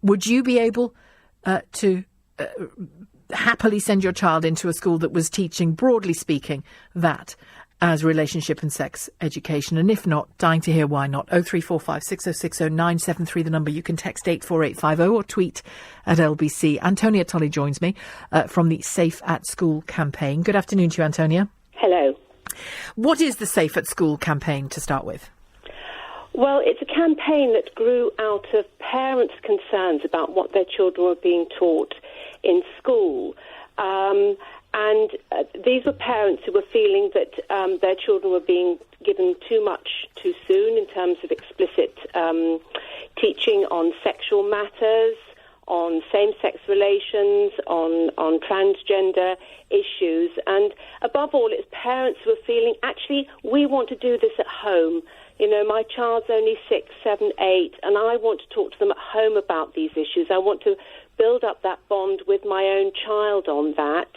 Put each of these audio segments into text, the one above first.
would you be able to happily send your child into a school that was teaching, broadly speaking, that as relationship and sex education? And if not, dying to hear why not. 0345 6060 973, the number. You can text 84850 or tweet at LBC. Antonia Tully joins me from the Safe at School campaign. Good afternoon to you, Antonia. Hello. What is the Safe at School campaign, to start with? Well, it's a campaign that grew out of parents' concerns about what their children were being taught in school. These were parents who were feeling that their children were being given too much too soon in terms of explicit teaching on sexual matters, on same-sex relations, on transgender issues. And above all, it's parents who are feeling, actually, we want to do this at home. You know, my child's only 6, 7, 8, and I want to talk to them at home about these issues. I want to build up that bond with my own child on that.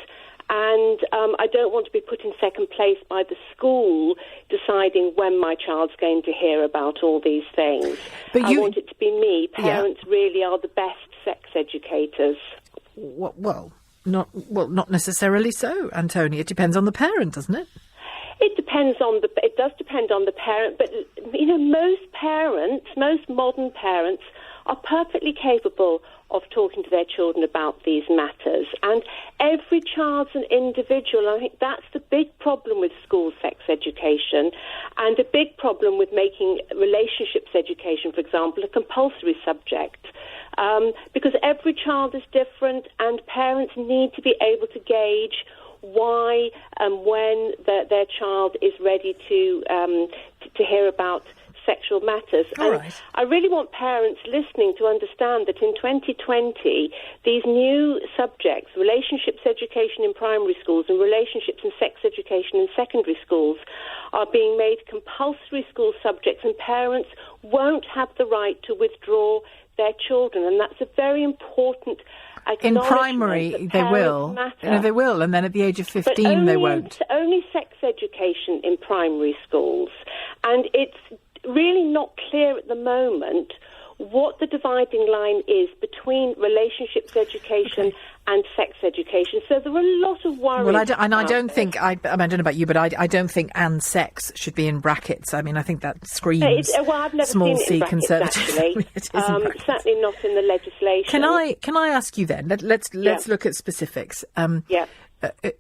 And I don't want to be put in second place by the school deciding when my child's going to hear about all these things. I want it to be me. Parents really are the best sex educators. Well, not necessarily so, Antonia. It depends on the parent, doesn't it? It does depend on the parent, but you know, most modern parents are perfectly capable of talking to their children about these matters. And every child's an individual. I think that's the big problem with school sex education, and a big problem with making relationships education, for example, a compulsory subject. Because every child is different, and parents need to be able to gauge why and when their child is ready to hear about sexual matters. Right. I really want parents listening to understand that in 2020, these new subjects, relationships education in primary schools and relationships and sex education in secondary schools, are being made compulsory school subjects, and parents won't have the right to withdraw their children. And that's a very important in primary, they will. No, they will, and then at the age of 15, they won't. Only sex education in primary schools. And it's really not clear at the moment what the dividing line is between relationships education and sex education. So there are a lot of worries. Well, I don't think, I don't know about you, but I don't think "and sex" should be in brackets. I mean, I think that screams I've never small seen it in c brackets, conservative. actually. It is in brackets. Certainly not in the legislation. Can I ask you then? Let's look at specifics. Yeah.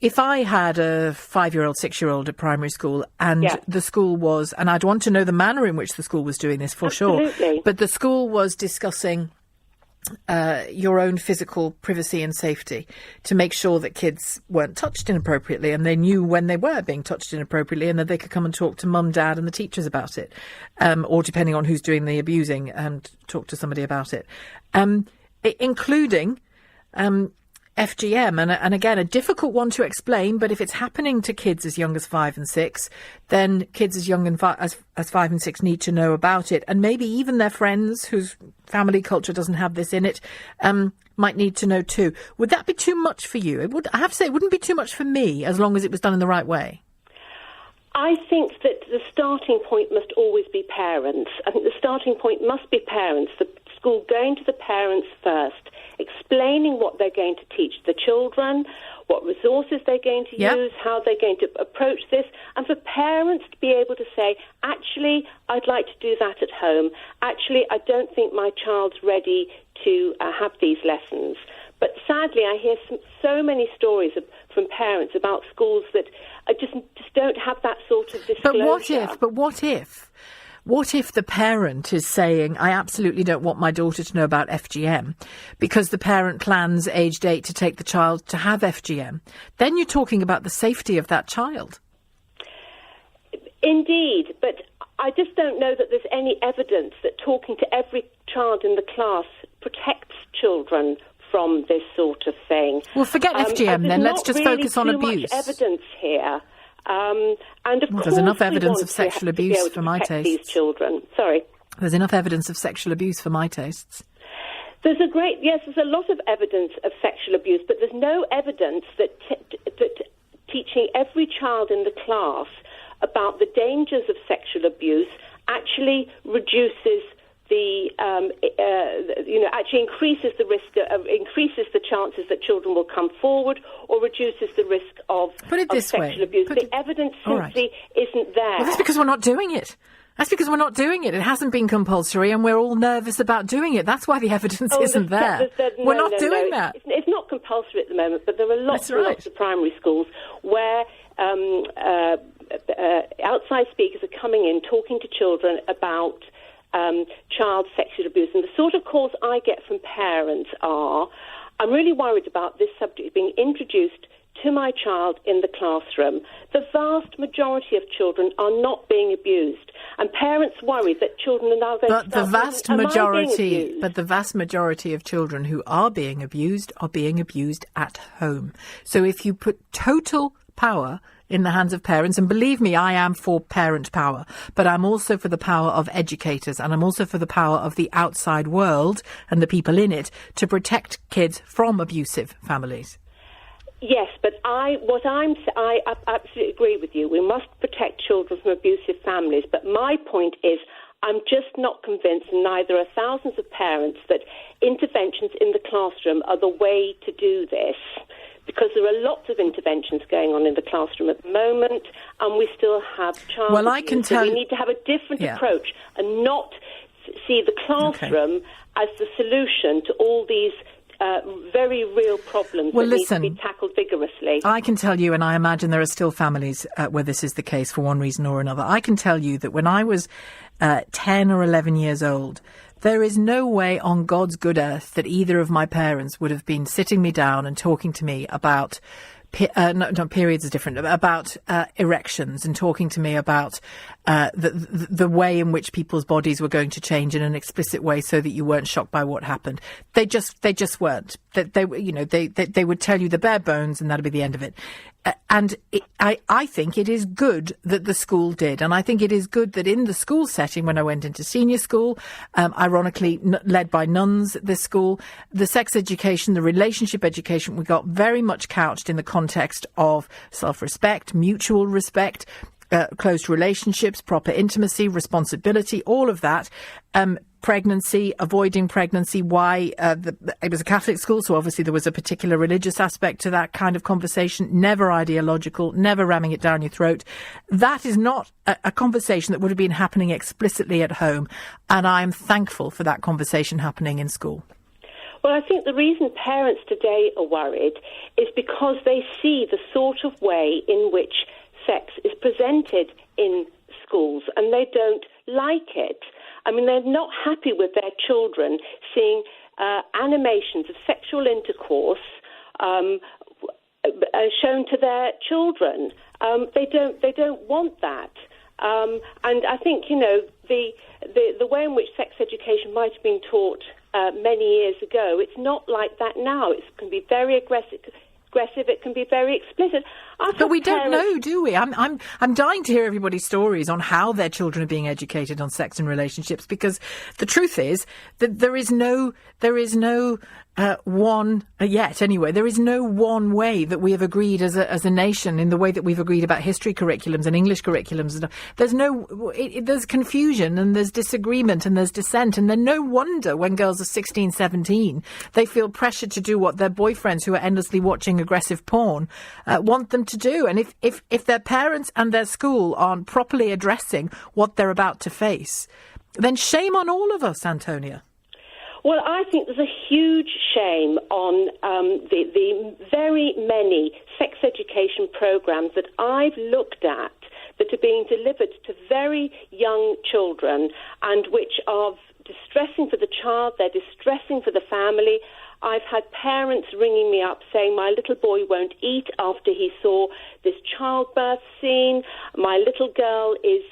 If I had a 5-year-old, 6-year-old at primary school, and the school was, and I'd want to know the manner in which the school was doing this for Absolutely. sure, but the school was discussing your own physical privacy and safety to make sure that kids weren't touched inappropriately, and they knew when they were being touched inappropriately, and that they could come and talk to mum, dad and the teachers about it, or depending on who's doing the abusing, talk to somebody about it, including FGM, and again, a difficult one to explain, but if it's happening to kids as young as 5 and 6, then kids as young as 5 and 6 need to know about it, and maybe even their friends whose family culture doesn't have this in it might need to know too. Would that be too much for you? I have to say, it wouldn't be too much for me, as long as it was done in the right way. I think that the starting point must always be parents. I think the starting point must be parents, the school going to the parents first, explaining what they're going to teach the children, what resources they're going to use, how they're going to approach this, and for parents to be able to say, actually, I'd like to do that at home. Actually, I don't think my child's ready to have these lessons. But sadly, I hear so many stories from parents about schools that just don't have that sort of disclosure. But what if the parent is saying, I absolutely don't want my daughter to know about FGM because the parent plans aged 8 to take the child to have FGM? Then you're talking about the safety of that child. Indeed, but I just don't know that there's any evidence that talking to every child in the class protects children from this sort of thing. Well, forget FGM then. Let's just focus on abuse. There's not really too much evidence here. And of course, there's enough evidence of sexual abuse for my tastes. These children. Sorry. There's enough evidence of sexual abuse for my tastes. There's a lot of evidence of sexual abuse, but there's no evidence that teaching every child in the class about the dangers of sexual abuse actually reduces actually increases the risk, increases the chances that children will come forward, or reduces the risk of sexual abuse. The evidence simply isn't there. Well, that's because we're not doing it. It hasn't been compulsory, and we're all nervous about doing it. That's why the evidence isn't there. We're not doing that. It's not compulsory at the moment, but there are lots of primary schools where outside speakers are coming in, talking to children about child sexual abuse. And the sort of calls I get from parents are, I'm really worried about this subject being introduced to my child in the classroom. The vast majority of children are not being abused, and parents worry that children are now going to start But the vast majority of children who are being abused at home. So if you put total power in the hands of parents, and believe me, I am for parent power, but I'm also for the power of educators, and I'm also for the power of the outside world and the people in it to protect kids from abusive families. Yes, but I absolutely agree with you. We must protect children from abusive families. But my point is, I'm just not convinced, and neither are thousands of parents, that interventions in the classroom are the way to do this. Because there are lots of interventions going on in the classroom at the moment, and we still have child abuse. I can tell we need to have a different approach and not see the classroom as the solution to all these very real problems that need to be tackled vigorously. I can tell you, and I imagine there are still families where this is the case for one reason or another. I can tell you that when I was 10 or 11 years old, there is no way on God's good earth that either of my parents would have been sitting me down and talking to me about periods is different, about erections, and talking to me about the way in which people's bodies were going to change in an explicit way so that you weren't shocked by what happened. They just weren't. They would tell you the bare bones, and that'd be the end of it. I think it is good that the school did, and I think it is good that in the school setting, when I went into senior school, ironically led by nuns, this school, the sex education, the relationship education, we got very much couched in the context of self-respect, mutual respect, close relationships, proper intimacy, responsibility, all of that. Pregnancy, avoiding pregnancy, why it was a Catholic school, so obviously there was a particular religious aspect to that kind of conversation, never ideological, never ramming it down your throat. That is not a conversation that would have been happening explicitly at home, and I'm thankful for that conversation happening in school. Well, I think the reason parents today are worried is because they see the sort of way in which sex is presented in schools, and they don't like it. I mean, they're not happy with their children seeing animations of sexual intercourse shown to their children. They don't want that. And I think, the way in which sex education might have been taught many years ago, it's not like that now. It can be very aggressive. It can be very explicit. But we don't know, do we? I'm dying to hear everybody's stories on how their children are being educated on sex and relationships, because the truth is that there is no one yet. Anyway, there is no one way that we have agreed as a nation in the way that we've agreed about history curriculums and English curriculums. There's confusion, and there's disagreement, and there's dissent, and then no wonder when girls are 16, 17, they feel pressured to do what their boyfriends, who are endlessly watching aggressive porn, want them to do. And if their parents and their school aren't properly addressing what they're about to face, then shame on all of us, Antonia. Well, I think there's a huge shame on the very many sex education programs that I've looked at that are being delivered to very young children, and which are distressing for the child, they're distressing for the family. I've had parents ringing me up saying my little boy won't eat after he saw this childbirth scene. My little girl is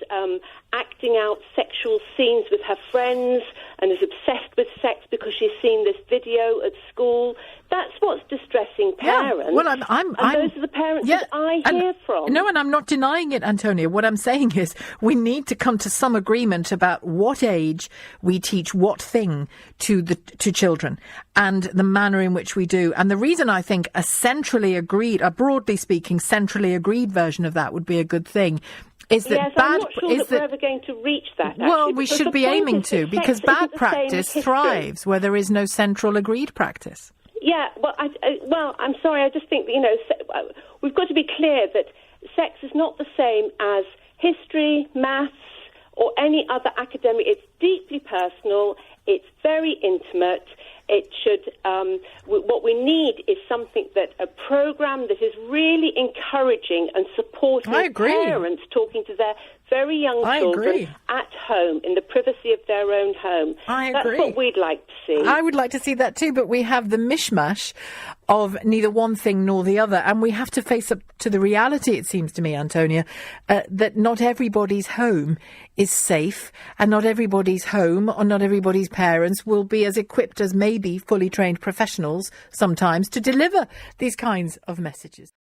acting out sexual scenes with her friends and is obsessed with sex because she's seen this video at school. That's what's distressing parents. Yeah. Well, and those are the parents that I hear from. No, and I'm not denying it, Antonia. What I'm saying is we need to come to some agreement about what age we teach what thing to children, and the manner in which we do. And the reason I think a broadly speaking, centrally agreed version of that would be a good thing is that yes, I'm not sure that we're ever going to reach that. Well, actually, we should be aiming to, because bad practice thrives where there is no central agreed practice. Yeah, well, I'm sorry. I just think that, we've got to be clear that sex is not the same as history, maths, or any other academic. It's deeply personal. It's very intimate. It should. What we need is something a program that is really encouraging and supporting parents talking to their very young children at home, in the privacy of their own home. That's what we'd like to see. I would like to see that too, but we have the mishmash of neither one thing nor the other, and we have to face up to the reality, it seems to me, Antonia, that not everybody's home is safe, and not everybody's home or not everybody's parents will be as equipped as maybe fully trained professionals sometimes to deliver these kinds of messages.